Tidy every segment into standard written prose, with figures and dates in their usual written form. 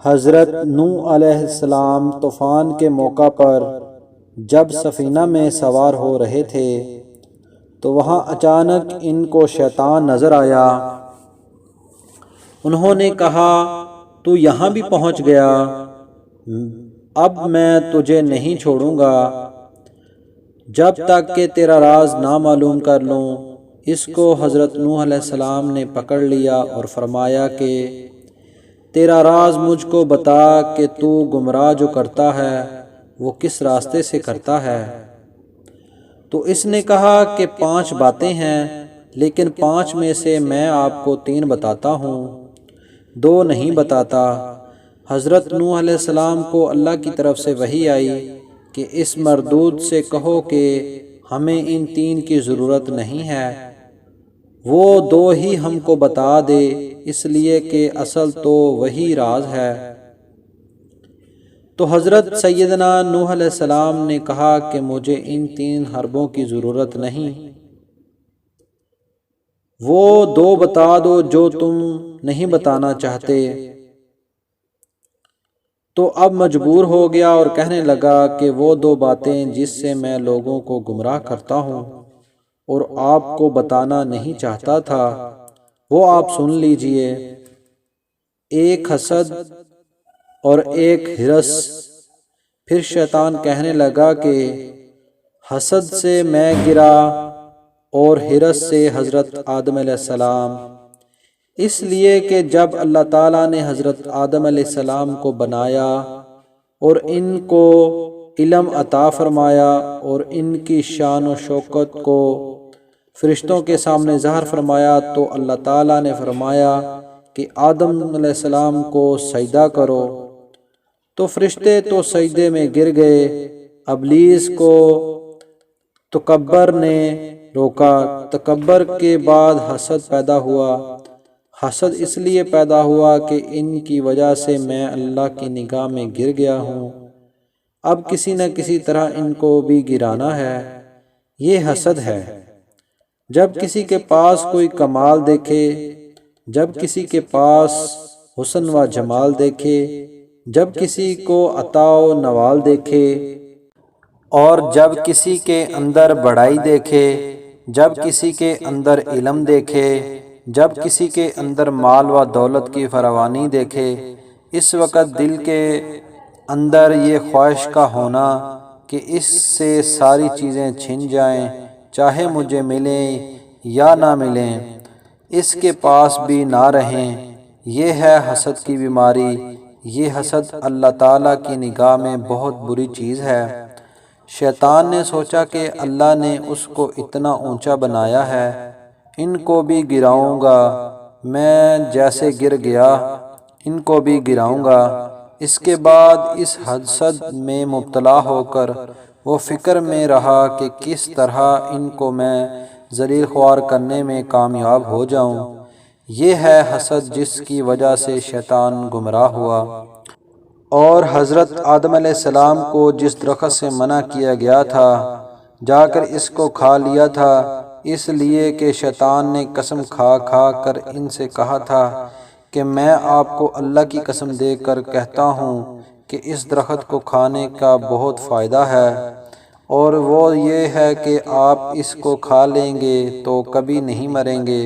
حضرت نوح علیہ السلام طوفان کے موقع پر جب سفینہ میں سوار ہو رہے تھے تو وہاں اچانک ان کو شیطان نظر آیا۔ انہوں نے کہا تو یہاں بھی پہنچ گیا، اب میں تجھے نہیں چھوڑوں گا جب تک کہ تیرا راز نہ معلوم کر لوں۔ اس کو حضرت نوح علیہ السلام نے پکڑ لیا اور فرمایا کہ تیرا راز مجھ کو بتا کہ تو گمراہ جو کرتا ہے وہ کس راستے سے کرتا ہے۔ تو اس نے کہا کہ 5 باتیں ہیں، لیکن 5 میں سے میں آپ کو 3 بتاتا ہوں، 2 نہیں بتاتا۔ حضرت نوح علیہ السلام کو اللہ کی طرف سے وحی آئی کہ اس مردود سے کہو کہ ہمیں ان 3 کی ضرورت نہیں ہے، وہ 2 ہی ہم کو بتا دے، اس لیے کہ اصل تو وہی راز ہے۔ تو حضرت سیدنا نوح علیہ السلام نے کہا کہ مجھے ان 3 حربوں کی ضرورت نہیں، وہ 2 بتا دو جو تم نہیں بتانا چاہتے۔ تو اب مجبور ہو گیا اور کہنے لگا کہ وہ 2 باتیں جس سے میں لوگوں کو گمراہ کرتا ہوں اور آپ کو بتانا نہیں چاہتا تھا، وہ آپ سن لیجئے۔ ایک حسد اور ایک ہرس۔ پھر شیطان کہنے لگا کہ حسد سے میں گرا اور ہرس سے حضرت آدم علیہ السلام، اس لیے کہ جب اللہ تعالیٰ نے حضرت آدم علیہ السلام کو بنایا اور ان کو علم عطا فرمایا اور ان کی شان و شوکت کو فرشتوں کے سامنے ظاہر فرمایا، تو اللہ تعالیٰ نے فرمایا کہ آدم علیہ السلام کو سجدہ کرو، تو فرشتے تو سجدے میں گر گئے۔ ابلیس کو تکبر نے روکا۔ تکبر کے بعد حسد پیدا ہوا۔ حسد اس لیے پیدا ہوا کہ ان کی وجہ سے میں اللہ کی نگاہ میں گر گیا ہوں، اب کسی نہ کسی طرح ان کو بھی گرانا ہے، یہ حسد ہے۔ جب کسی کے پاس کوئی کمال دیکھے، جب کسی کے پاس حسن و جمال دیکھے، جب کسی کو عطا و نوال دیکھے، اور جب کسی کے اندر بڑائی دیکھے، جب کسی کے اندر علم دیکھے، جب کسی کے اندر مال و دولت کی فراوانی دیکھے، اس وقت دل کے اندر یہ خواہش کا ہونا کہ اس سے ساری چیزیں چھن جائیں، چاہے مجھے ملیں یا نہ ملیں، اس کے پاس بھی نہ رہیں، یہ ہے حسد کی بیماری۔ یہ حسد اللہ تعالیٰ کی نگاہ میں بہت بری چیز ہے۔ شیطان نے سوچا کہ اللہ نے اس کو اتنا اونچا بنایا ہے، ان کو بھی گراؤں گا، میں جیسے گر گیا ان کو بھی گراؤں گا۔ اس کے بعد اس حسد میں مبتلا ہو کر وہ فکر میں رہا کہ کس طرح ان کو میں ذلیل خوار کرنے میں کامیاب ہو جاؤں۔ یہ ہے حسد جس کی وجہ سے شیطان گمراہ ہوا۔ اور حضرت آدم علیہ السلام کو جس درخت سے منع کیا گیا تھا جا کر اس کو کھا لیا تھا، اس لیے کہ شیطان نے قسم کھا کھا کر ان سے کہا تھا کہ میں آپ کو اللہ کی قسم دے کر کہتا ہوں کہ اس درخت کو کھانے کا بہت فائدہ ہے، اور وہ یہ ہے کہ آپ اس کو کھا لیں گے تو کبھی نہیں مریں گے،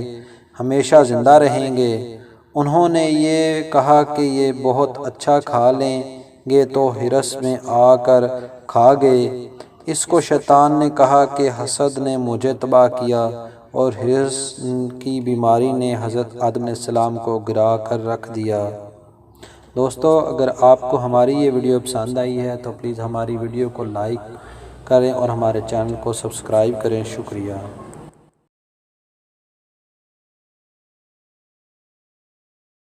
ہمیشہ زندہ رہیں گے۔ انہوں نے یہ کہا کہ یہ بہت اچھا، کھا لیں گے، تو ہرس میں آ کر کھا گئے۔ اس کو شیطان نے کہا کہ حسد نے مجھے تباہ کیا اور ہرس کی بیماری نے حضرت آدم علیہ السلام کو گرا کر رکھ دیا۔ دوستو، اگر آپ کو ہماری یہ ویڈیو پسند آئی ہے تو پلیز ہماری ویڈیو کو لائک کریں اور ہمارے چینل کو سبسکرائب کریں۔ شکریہ۔